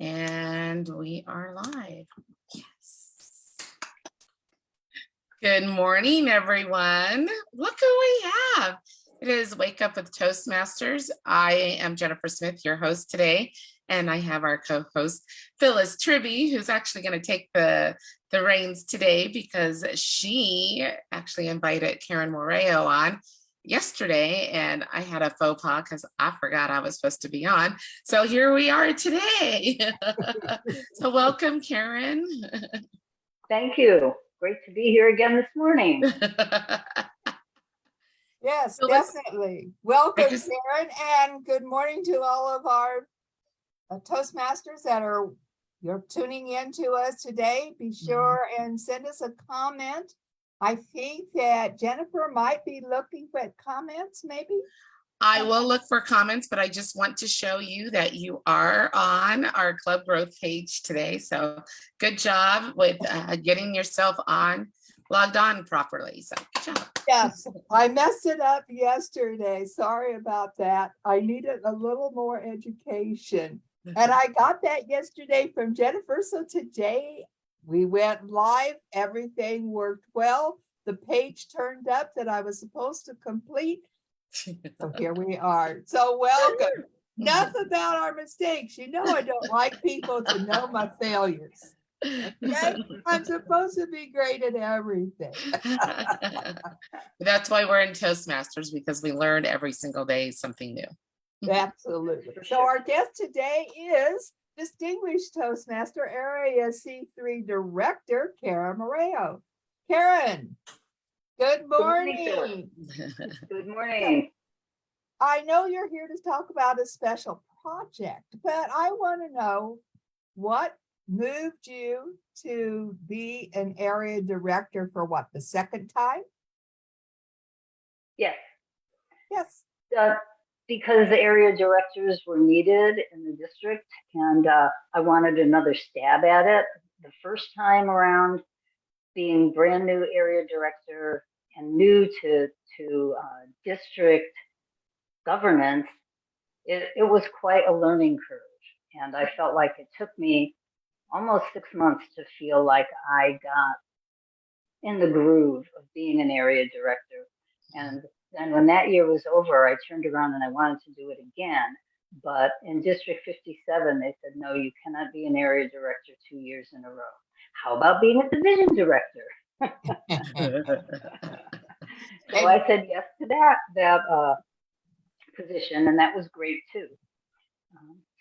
And we are live. Yes. Good morning, everyone. Look who we have. It is Wake Up with Toastmasters. I am Jennifer Smith, your host today, and I have our co-host Phyllis Tribby, who's actually going to take the reins today because she actually invited Karen Moirao on yesterday, and I had a faux pas because I forgot I was supposed to be on. So here we are today. So welcome, Karen. Thank you. Great to be here again this morning. Yes, So definitely. Welcome, Karen, and good morning to all of our Toastmasters that you're tuning in to us today. Be sure and send us a comment. I think that Jennifer might be looking for comments, maybe. I will look for comments, but I just want to show you that you are on our club growth page today. So good job with getting yourself logged on properly. So good job. Yes, I messed it up yesterday. Sorry about that. I needed a little more education. And I got that yesterday from Jennifer. So today we went live. Everything worked well. The page turned up that I was supposed to complete. So here we are. So welcome. Enough about our mistakes. You know I don't like people to know my failures. Okay? I'm supposed to be great at everything. That's why we're in Toastmasters, because we learn every single day something new. Absolutely. So our guest today is Distinguished Toastmaster Area C3 Director, Karen Moirao. Karen, good morning. Good morning. I know you're here to talk about a special project, but I want to know what moved you to be an area director for what, the second time? Yes. Yes. Because the area directors were needed in the district, and I wanted another stab at it. The first time around, being brand new area director and new to district governance, it was quite a learning curve. And I felt like it took me almost 6 months to feel like I got in the groove of being an area director. And then when that year was over, I turned around and I wanted to do it again. But in District 57, they said, no, you cannot be an area director 2 years in a row. How about being a division director? So I said yes to that position, and that was great too.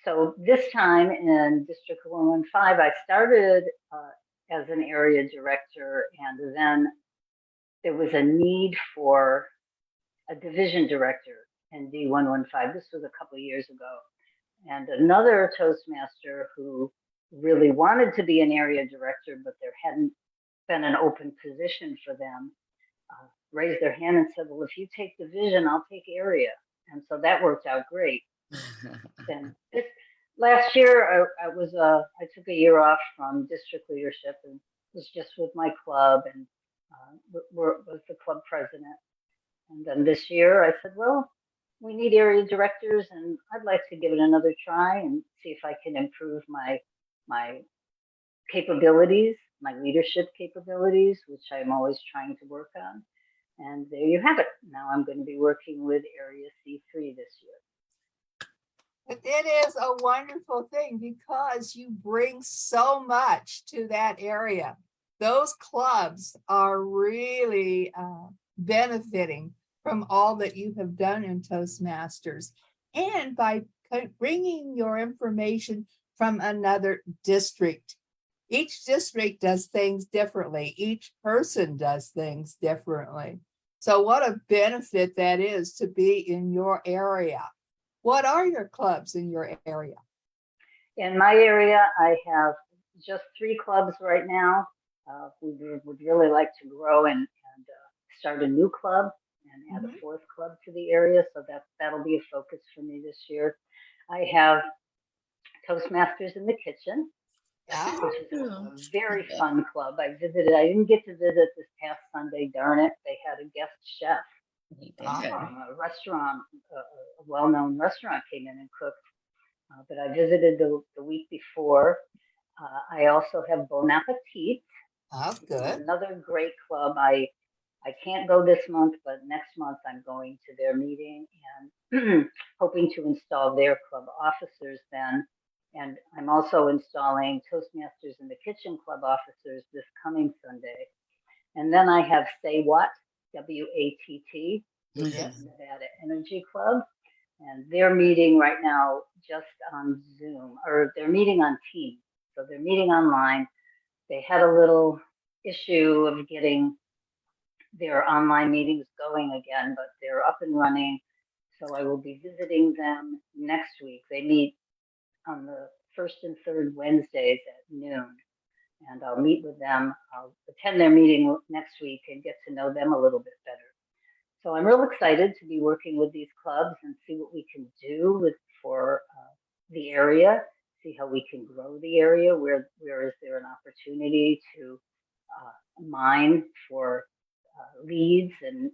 So this time in District 115, I started as an area director, and then there was a need for a division director in D115. This was a couple of years ago. And another Toastmaster who really wanted to be an area director, but there hadn't been an open position for them, raised their hand and said, well, if you take division, I'll take area. And so that worked out great. Then last year, I took a year off from district leadership and was just with my club and was the club president. And then this year I said, well, we need area directors and I'd like to give it another try and see if I can improve my capabilities, my leadership capabilities, which I'm always trying to work on. And there you have it. Now I'm going to be working with Area C3 this year. It is a wonderful thing because you bring so much to that area. Those clubs are really benefiting from all that you have done in Toastmasters. And by bringing your information from another district, each district does things differently. Each person does things differently. So what a benefit that is to be in your area. What are your clubs in your area? In my area, I have just 3 clubs right now. We would really like to grow and start a new club and add a 4th club to the area. So that'll be a focus for me this year. I have Toastmasters in the Kitchen, which is a very fun club. I didn't get to visit this past Sunday, darn it. They had a guest chef from a restaurant, a well-known restaurant came in and cooked. but I visited the week before. I also have Bon Appetit, Oh, good. another great club. I can't go this month, but next month I'm going to their meeting and hoping to install their club officers then. And I'm also installing Toastmasters in the Kitchen club officers this coming Sunday. And then I have Say What, WATT, which is Yes. Nevada Energy Club. And they're meeting right now just on Zoom, or they're meeting on Teams. So they're meeting online. They had a little issue of getting their online meetings going again, but they're up and running. So I will be visiting them next week. They meet on the first and third Wednesdays at noon. And I'll meet with them. I'll attend their meeting next week and get to know them a little bit better. So I'm real excited to be working with these clubs and see what we can do for the area, see how we can grow the area, where is there an opportunity to mine for leads and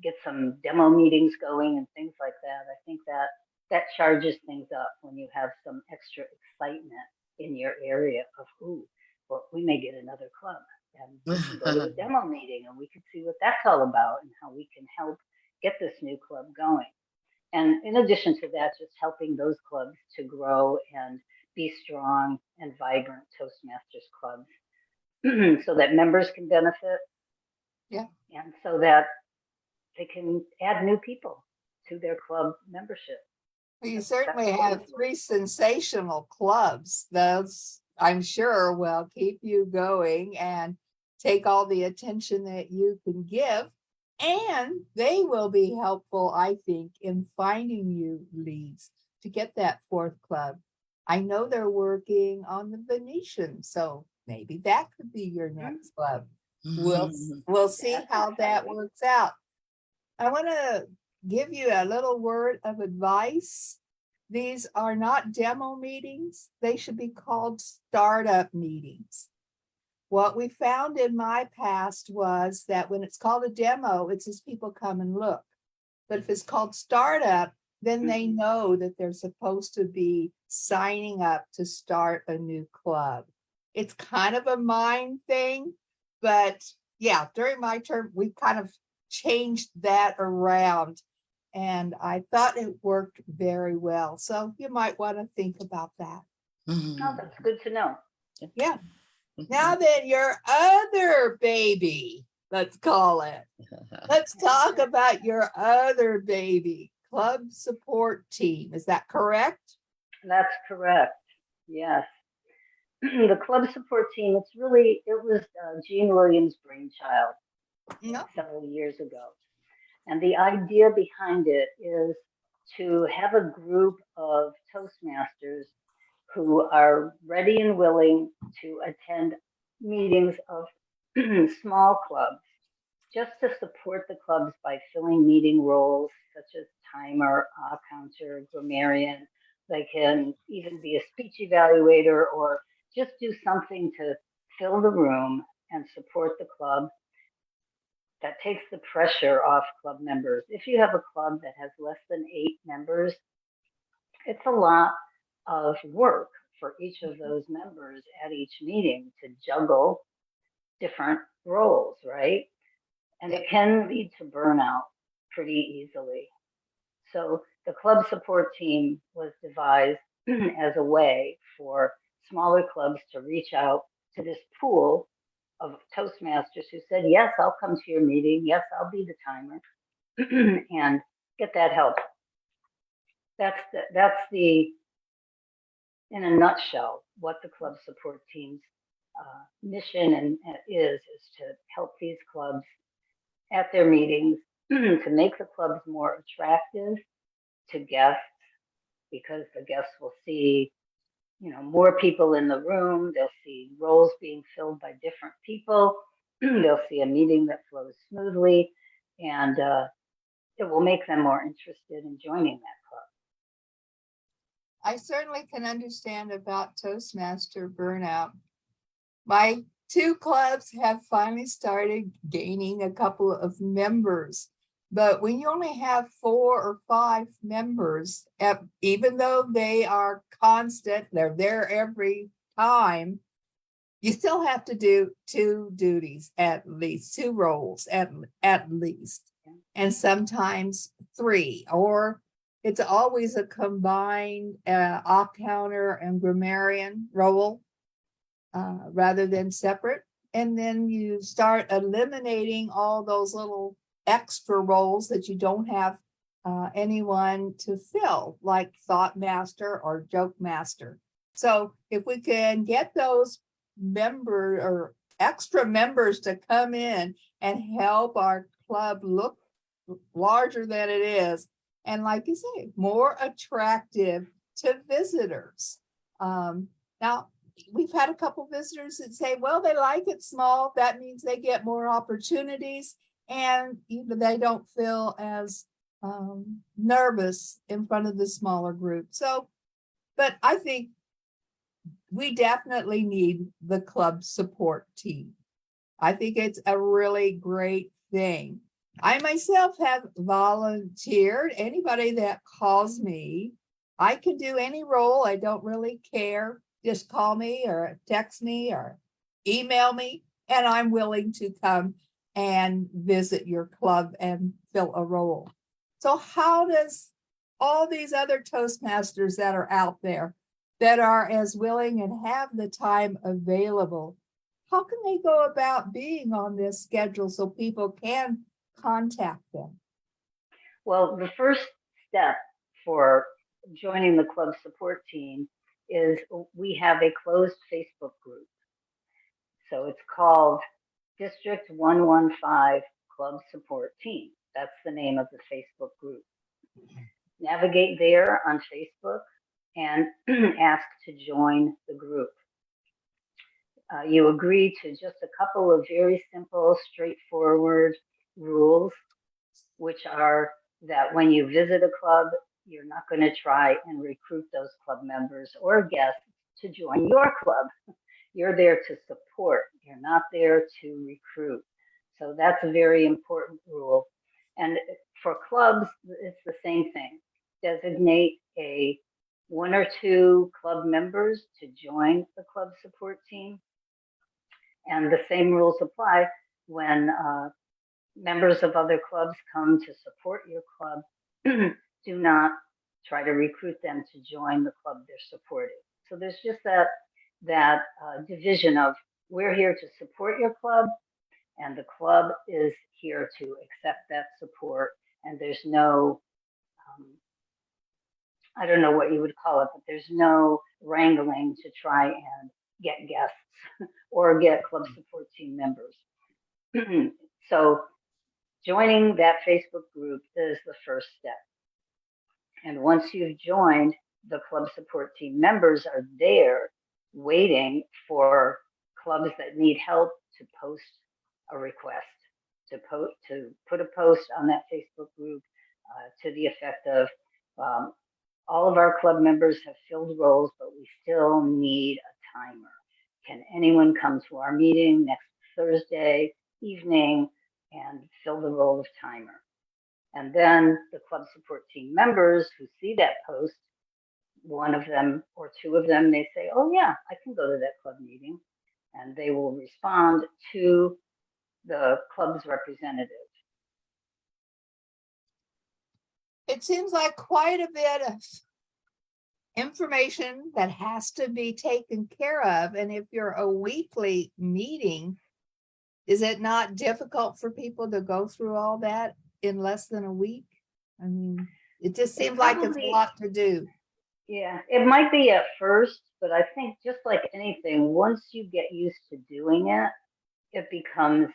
get some demo meetings going and things like that. I think that charges things up when you have some extra excitement in your area of, ooh, well, we may get another club and we can go to a demo meeting and we can see what that's all about and how we can help get this new club going. And in addition to that, just helping those clubs to grow and be strong and vibrant Toastmasters clubs so that members can benefit. Yeah. And so that they can add new people to their club membership. Well, you certainly have 3 sensational clubs. Those, I'm sure, will keep you going and take all the attention that you can give. And they will be helpful, I think, in finding you leads to get that 4th club. I know they're working on the Venetian, so maybe that could be your next club. We'll see how that works out. I want to give you a little word of advice. These are not demo meetings. They should be called startup meetings. What we found in my past was that when it's called a demo, it's just people come and look. But if it's called startup, then they know that they're supposed to be signing up to start a new club. It's kind of a mind thing, but yeah, during my term, we kind of changed that around. And I thought it worked very well. So you might want to think about that. Oh, that's good to know. Yeah. Now then, your other baby, let's call it. Let's talk about your other baby, club support team. Is that correct? That's correct. Yes. The club support team, it was Gene Williams' brainchild several years ago. And the idea behind it is to have a group of Toastmasters who are ready and willing to attend meetings of small clubs, just to support the clubs by filling meeting roles such as timer, counter, grammarian. They can even be a speech evaluator or just do something to fill the room and support the club. That takes the pressure off club members. If you have a club that has less than 8 members, it's a lot of work for each of those members at each meeting to juggle different roles, right? And it can lead to burnout pretty easily. So the club support team was devised as a way for smaller clubs to reach out to this pool of Toastmasters who said, yes, I'll come to your meeting. Yes, I'll be the timer and get that help. That's the in a nutshell, what the club support team's mission is to help these clubs at their meetings to make the clubs more attractive to guests, because the guests will see, more people in the room. They'll see roles being filled by different people. They'll see a meeting that flows smoothly, and it will make them more interested in joining that club. I certainly can understand about Toastmaster burnout. My 2 clubs have finally started gaining a couple of members. But when you only have 4 or 5 members, even though they are constant, they're there every time, you still have to do 2 duties, at least 2 roles at least, and sometimes 3, or it's always a combined off counter and grammarian role rather than separate. And then you start eliminating all those little extra roles that you don't have anyone to fill, like thought master or joke master. So if we can get those member or extra members to come in and help our club look larger than it is, and like you say, more attractive to visitors. Now, we've had a couple visitors that say, well, they like it small. That means they get more opportunities, and even they don't feel as nervous in front of the smaller group. So, but I think we definitely need the club support team. I think it's a really great thing. I myself have volunteered. Anybody that calls me, I can do any role. I don't really care. Just call me or text me or email me, and I'm willing to come and visit your club and fill a role. So how does all these other Toastmasters that are out there that are as willing and have the time available, how can they go about being on this schedule so people can contact them? Well, the first step for joining the club support team is we have a closed Facebook group. So it's called District 115 Club Support Team. That's the name of the Facebook group. Navigate there on Facebook and ask to join the group. You agree to just a couple of very simple, straightforward rules, which are that when you visit a club, you're not going to try and recruit those club members or guests to join your club. You're there to support. You're not there to recruit. So that's a very important rule. And for clubs, it's the same thing. Designate 1 or 2 club members to join the club support team. And the same rules apply when members of other clubs come to support your club. Do not try to recruit them to join the club they're supporting. So there's just that division of we're here to support your club, and the club is here to accept that support. And there's no, I don't know what you would call it, but there's no wrangling to try and get guests or get club support team members. So joining that Facebook group is the first step. And once you've joined, the club support team members are there waiting for clubs that need help to post a request, to put a post on that Facebook group to the effect of all of our club members have filled roles, but we still need a timer. Can anyone come to our meeting next Thursday evening and fill the role of timer? And then the club support team members who see that post, one of them or 2 of them may say, oh yeah, I can go to that club meeting. And they will respond to the club's representative. It seems like quite a bit of information that has to be taken care of. And if you're a weekly meeting, is it not difficult for people to go through all that in less than a week? I mean, it just seems like it's a lot to do. Yeah, it might be at first, but I think just like anything, once you get used to doing it, it becomes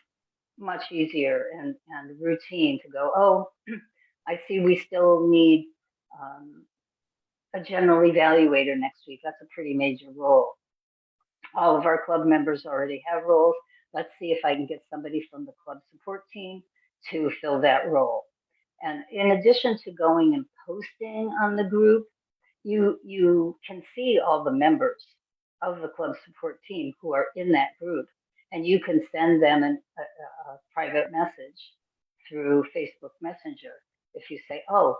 much easier and routine to go, oh, I see we still need a general evaluator next week. That's a pretty major role. All of our club members already have roles. Let's see if I can get somebody from the club support team to fill that role. And in addition to going and posting on the group, you can see all the members of the club support team who are in that group, and you can send them a private message through Facebook Messenger. If you say, oh,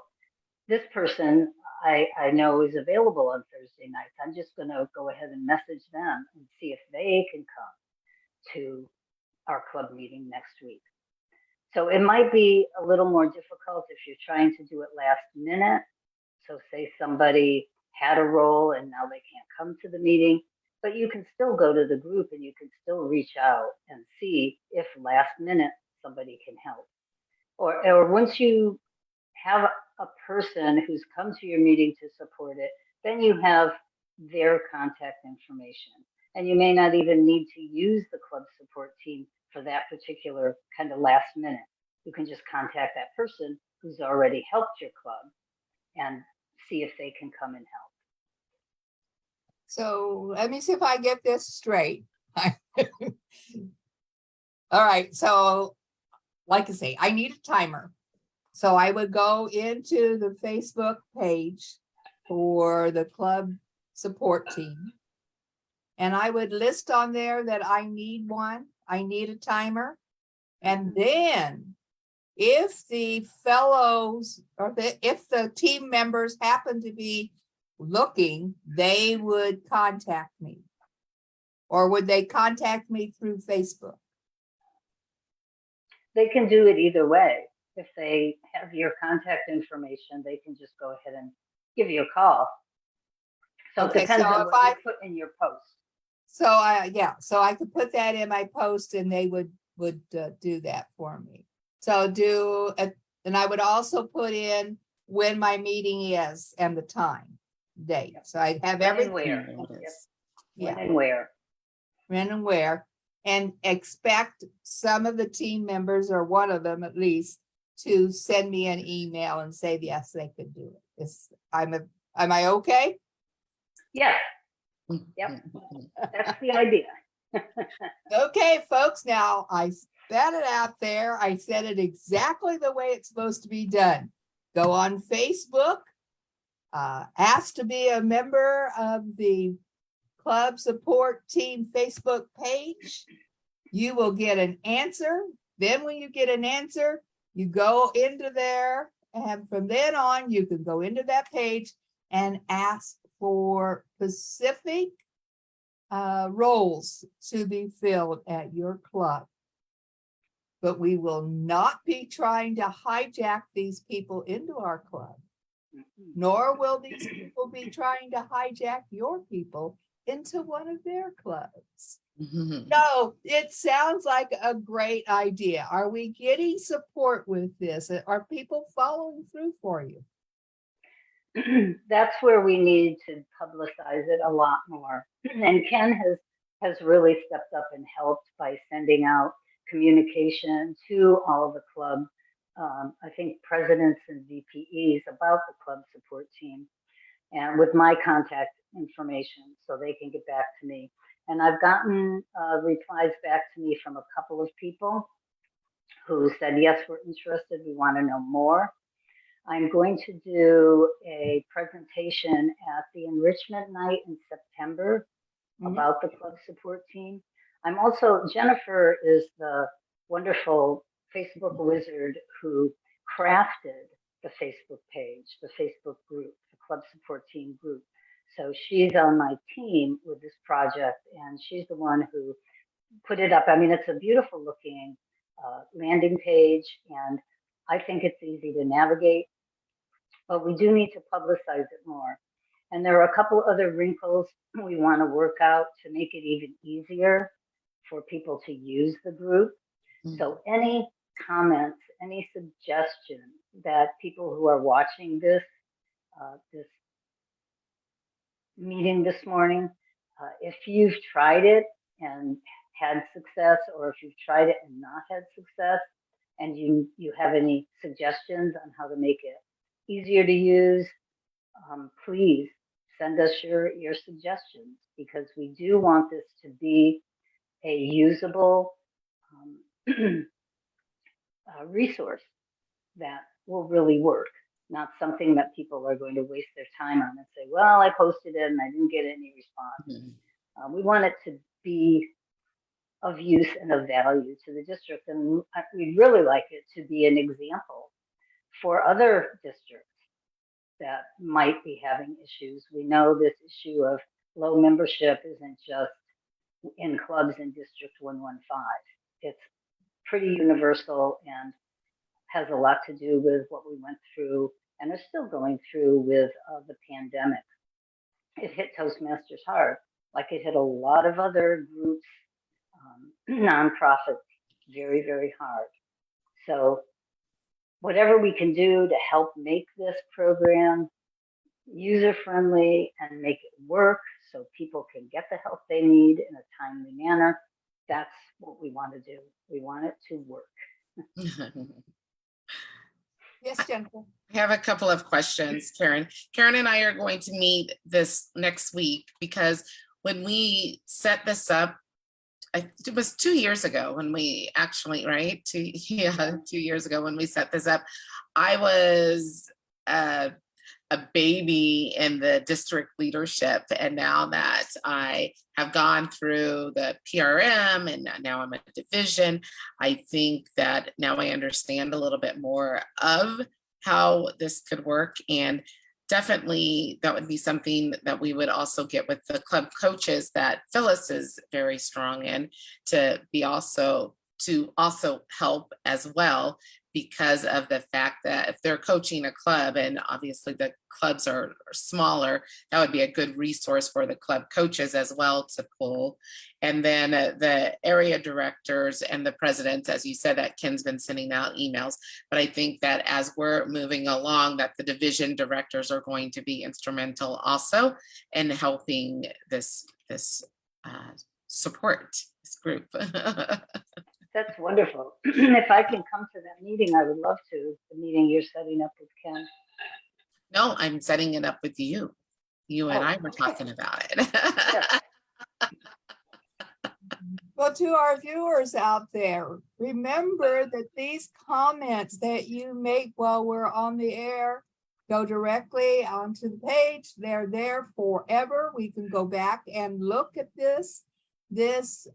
this person I know is available on Thursday nights, I'm just going to go ahead and message them and see if they can come to our club meeting next week. So it might be a little more difficult if you're trying to do it last minute. So say somebody had a role and now they can't come to the meeting, but you can still go to the group and you can still reach out and see if last minute somebody can help. Or once you have a person who's come to your meeting to support it, then you have their contact information. And you may not even need to use the club support team for that particular kind of last minute. You can just contact that person who's already helped your club and see if they can come and help. So let me see if I get this straight. All right, so like I say, I need a timer. So I would go into the Facebook page for the club support team. And I would list on there that I need one, I need a timer. And then if the fellows or if the team members happen to be looking, they would contact me. Or would they contact me through Facebook? They can do it either way. If they have your contact information, they can just go ahead and give you a call. So Okay, it depends so on if what you put in your post. So so I could put that in my post and they would do that for me. So and I would also put in when my meeting is and the time, date. So I have When everything. and where. There it Yep. is. Yeah, When and where. when and where, and expect some of the team members or one of them at least to send me an email and say yes, they could do it. Am I okay? Yes, yep. That's the idea. Okay, folks, now I spat it out there. I said it exactly the way it's supposed to be done. Go on Facebook, ask to be a member of the club support team Facebook page. You will get an answer. Then when you get an answer, you go into there, and from then on, you can go into that page and ask for specific roles to be filled at your club. But we will not be trying to hijack these people into our club, nor will these people be trying to hijack your people into one of their clubs. No, it sounds like a great idea. Are we getting support with this? Are people following through for you? That's where we need to publicize it a lot more. And Ken has really stepped up and helped by sending out communication to all of the club, I think presidents and VPEs about the club support team, and with my contact information so they can get back to me. And I've gotten replies back to me from a couple of people who said, yes, we're interested, we want to know more. I'm going to do a presentation at the enrichment night in September about the club support team. I'm also, Jennifer is the wonderful Facebook wizard who crafted the Facebook page, the Facebook group, the club support team group. So she's on my team with this project, and she's the one who put it up. I mean, it's a beautiful looking landing page, and I think it's easy to navigate, but we do need to publicize it more. And there are a couple other wrinkles we want to work out to make it even easier for people to use the group. So any comments, any suggestions that people who are watching this meeting this morning, if you've tried it and had success, or if you've tried it and not had success, and you have any suggestions on how to make it easier to use, please send us your suggestions, because we do want this to be a usable resource that will really work, not something that people are going to waste their time on and say, well, I posted it and I didn't get any response. We want it to be of use and of value to the district. And we'd really like it to be an example for other districts that might be having issues. We know this issue of low membership isn't just in clubs in District 115. It's pretty universal and has a lot to do with what we went through and are still going through with the pandemic. It hit Toastmasters hard, like it hit a lot of other groups, nonprofits, very, very hard. So whatever we can do to help make this program user-friendly and make it work so people can get the help they need in a timely manner, that's what we want to do. We want it to work. Yes, Jennifer. I have a couple of questions, Karen. Karen and I are going to meet this next week because when we set this up, it was 2 years ago when we actually, right? 2 years ago when we set this up. I was a baby in the district leadership. And now that I have gone through the PRM and now I'm a division, I think that now I understand a little bit more of how this could work. And definitely that would be something that we would also get with the club coaches that Phyllis is very strong in to also help as well, because of the fact that if they're coaching a club and obviously the clubs are smaller, that would be a good resource for the club coaches as well to pull. And then the area directors and the presidents, as you said, that Ken's been sending out emails. But I think that as we're moving along, that the division directors are going to be instrumental also in helping this support this group. That's wonderful. If I can come to that meeting, I would love to. The meeting you're setting up with Ken. No, I'm setting it up with you. You and I were talking about it. Yes. Well, to our viewers out there, remember that these comments that you make while we're on the air go directly onto the page. They're there forever. We can go back and look at this. This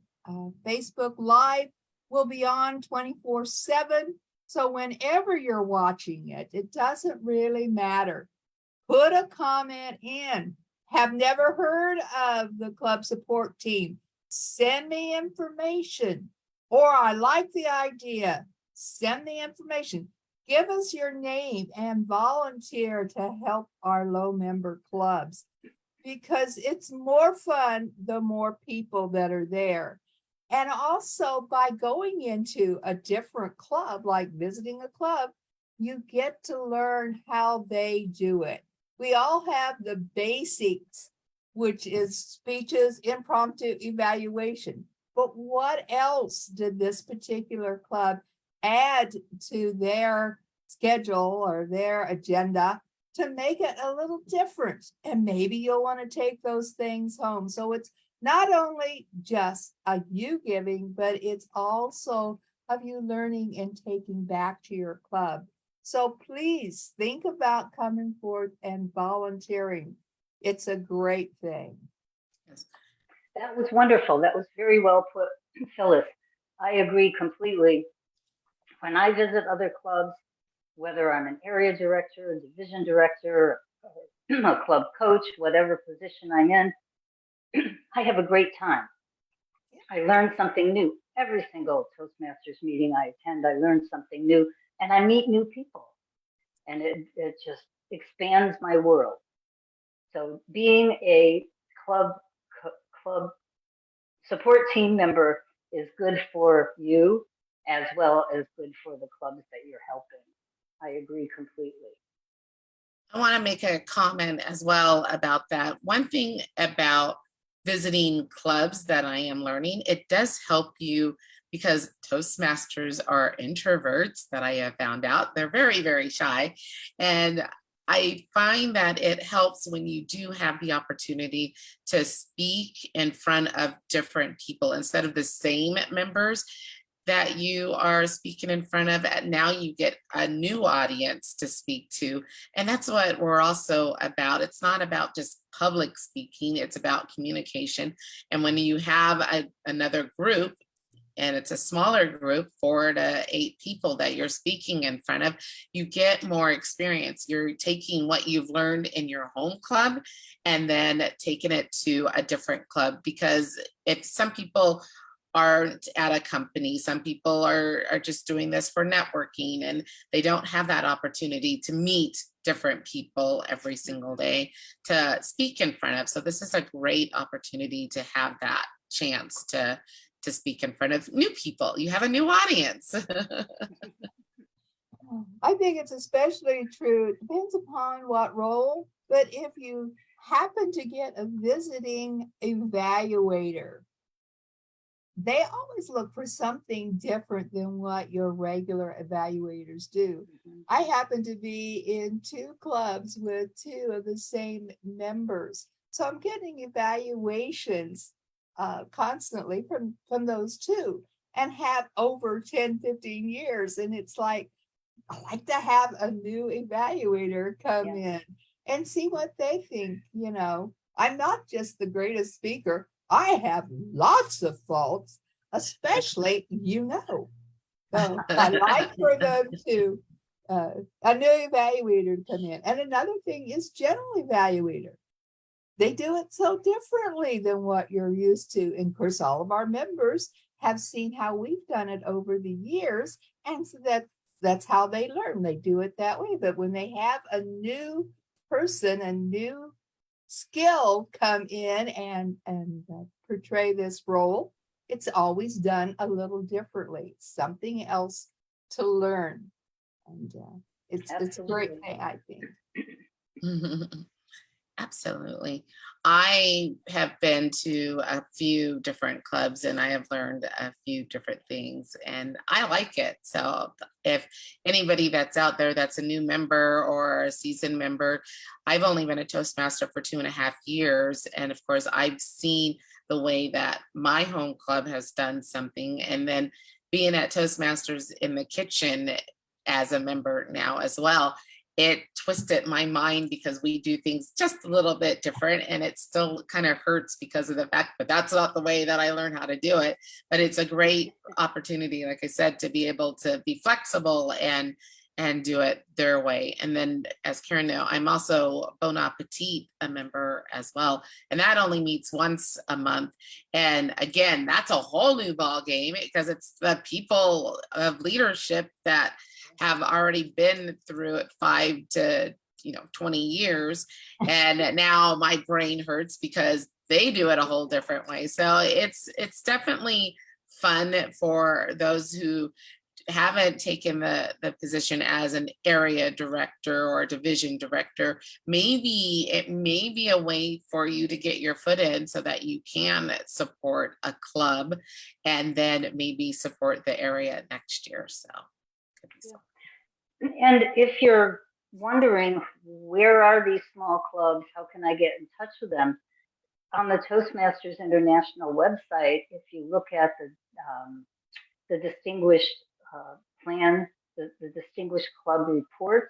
Facebook Live will be on 24/7. So whenever you're watching it, it doesn't really matter. Put a comment in. Have never heard of the club support team? Send me information. Or I like the idea. Send the information. Give us your name and volunteer to help our low member clubs, because it's more fun the more people that are there. And also by going into a different club, like visiting a club, you get to learn how they do it. We all have the basics, which is speeches, impromptu evaluation. But what else did this particular club add to their schedule or their agenda to make it a little different? And maybe you'll want to take those things home. So it's not only just a you giving, but it's also of you learning and taking back to your club. So please think about coming forth and volunteering. It's a great thing. Yes. That was wonderful. That was very well put, Phyllis. I agree completely. When I visit other clubs, whether I'm an area director, a division director, a club coach, whatever position I'm in, I have a great time. I learn something new. Every single Toastmasters meeting I attend, I learn something new and I meet new people. And it just expands my world. So being a club support team member is good for you as well as good for the clubs that you're helping. I agree completely. I want to make a comment as well about that. One thing about visiting clubs that I am learning, it does help you, because Toastmasters are introverts that I have found out. They're very, very shy. And I find that it helps when you do have the opportunity to speak in front of different people instead of the same members that you are speaking in front of. Now you get a new audience to speak to. And that's what we're also about. It's not about just public speaking, it's about communication. And when you have another group and it's a smaller group, 4 to 8 people that you're speaking in front of, you get more experience. You're taking what you've learned in your home club and then taking it to a different club, because if some people aren't at a company, some people are just doing this for networking, and they don't have that opportunity to meet different people every single day to speak in front of. So this is a great opportunity to have that chance to speak in front of new people. You have a new audience. I think it's especially true. It depends upon what role, but if you happen to get a visiting evaluator, they always look for something different than what your regular evaluators do. I happen to be in 2 clubs with 2 of the same members. So I'm getting evaluations constantly from those 2, and have over 10, 15 years. And it's like, I like to have a new evaluator come in and see what they think. I'm not just the greatest speaker. I have lots of faults, especially, So I like for them to, a new evaluator to come in. And another thing is general evaluator. They do it so differently than what you're used to. And of course, all of our members have seen how we've done it over the years. And so that's how they learn. They do it that way. But when they have a new person, a new skill come in and portray this role, it's always done a little differently. It's something else to learn. And it's a great thing, I think. Absolutely. I have been to a few different clubs and I have learned a few different things, and I like it. So if anybody that's out there that's a new member or a seasoned member, I've only been a Toastmaster for 2.5 years. And of course, I've seen the way that my home club has done something, and then being at Toastmasters in the kitchen as a member now as well, it twisted my mind because we do things just a little bit different, and it still kind of hurts because of the fact that that's not the way that I learned how to do it. But it's a great opportunity, like I said, to be able to be flexible and do it their way. And then, as Karen know, I'm also Bon Appetit a member as well, and that only meets once a month. And again, that's a whole new ball game because it's the people of leadership that have already been through it 5 to 20 years, and now my brain hurts because they do it a whole different way. So it's definitely fun for those who haven't taken the position as an area director or division director. Maybe it may be a way for you to get your foot in so that you can support a club and then maybe support the area next year. So and if you're wondering, where are these small clubs? How can I get in touch with them? On the Toastmasters International website, if you look at the distinguished plan, the distinguished club report,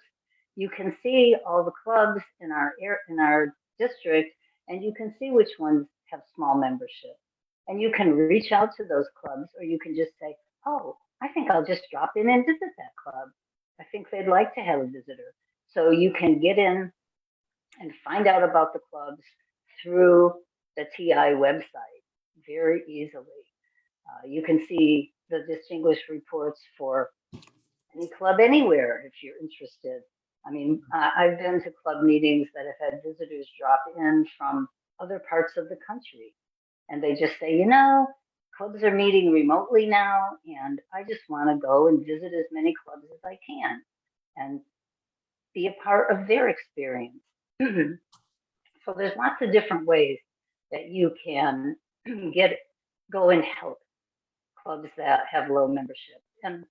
you can see all the clubs in our district, and you can see which ones have small membership. And you can reach out to those clubs, or you can just say, oh, I think I'll just drop in and visit that club. I think they'd like to have a visitor. So you can get in and find out about the clubs through the TI website very easily. You can see the distinguished reports for any club anywhere if you're interested. I mean, I've been to club meetings that have had visitors drop in from other parts of the country, and they just say, clubs are meeting remotely now, and I just want to go and visit as many clubs as I can and be a part of their experience. So there's lots of different ways that you can go and help clubs that have low membership. And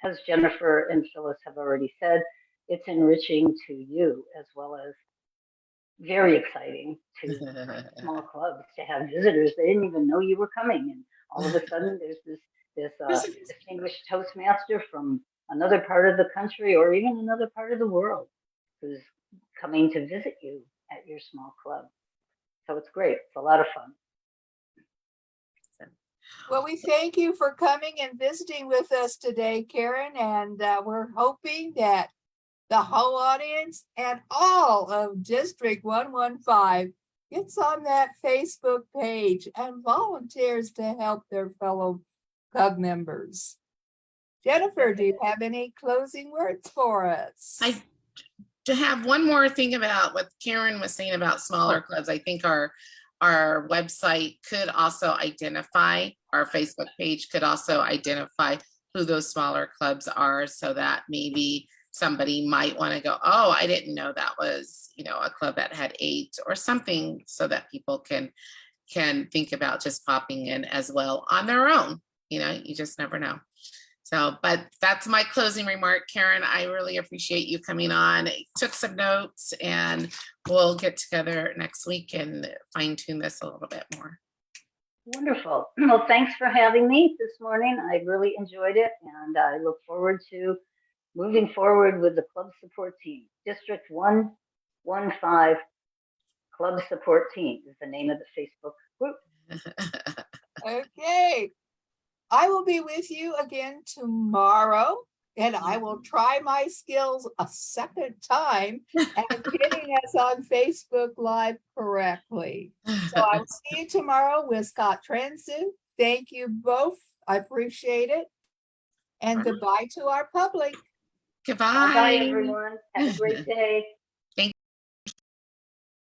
as Jennifer and Phyllis have already said, it's enriching to you as well as very exciting to small clubs to have visitors. They didn't even know you were coming, and all of a sudden there's this distinguished Toastmaster from another part of the country or even another part of the world who's coming to visit you at your small club. So it's great. It's a lot of fun. Well, we thank you for coming and visiting with us today, Karen, and we're hoping that the whole audience and all of District 115 gets on that Facebook page and volunteers to help their fellow club members. Jennifer, do you have any closing words for us? To have one more thing about what Karen was saying about smaller clubs, I think our website could also identify, our Facebook page could also identify who those smaller clubs are, so that maybe somebody might want to go, oh, I didn't know that was, a club that had 8 or something, so that people can think about just popping in as well on their own. You just never know. So, but that's my closing remark. Karen, I really appreciate you coming on. I took some notes, and we'll get together next week and fine tune this a little bit more. Wonderful. Well, thanks for having me this morning. I really enjoyed it, and I look forward to moving forward with the club support team. District 115 Club Support Team is the name of the Facebook group. Okay. I will be with you again tomorrow, and I will try my skills a second time at getting us on Facebook Live correctly. So I will see you tomorrow with Scott Transu. Thank you both. I appreciate it. And goodbye to our public. Goodbye. Bye, everyone. Have a great day.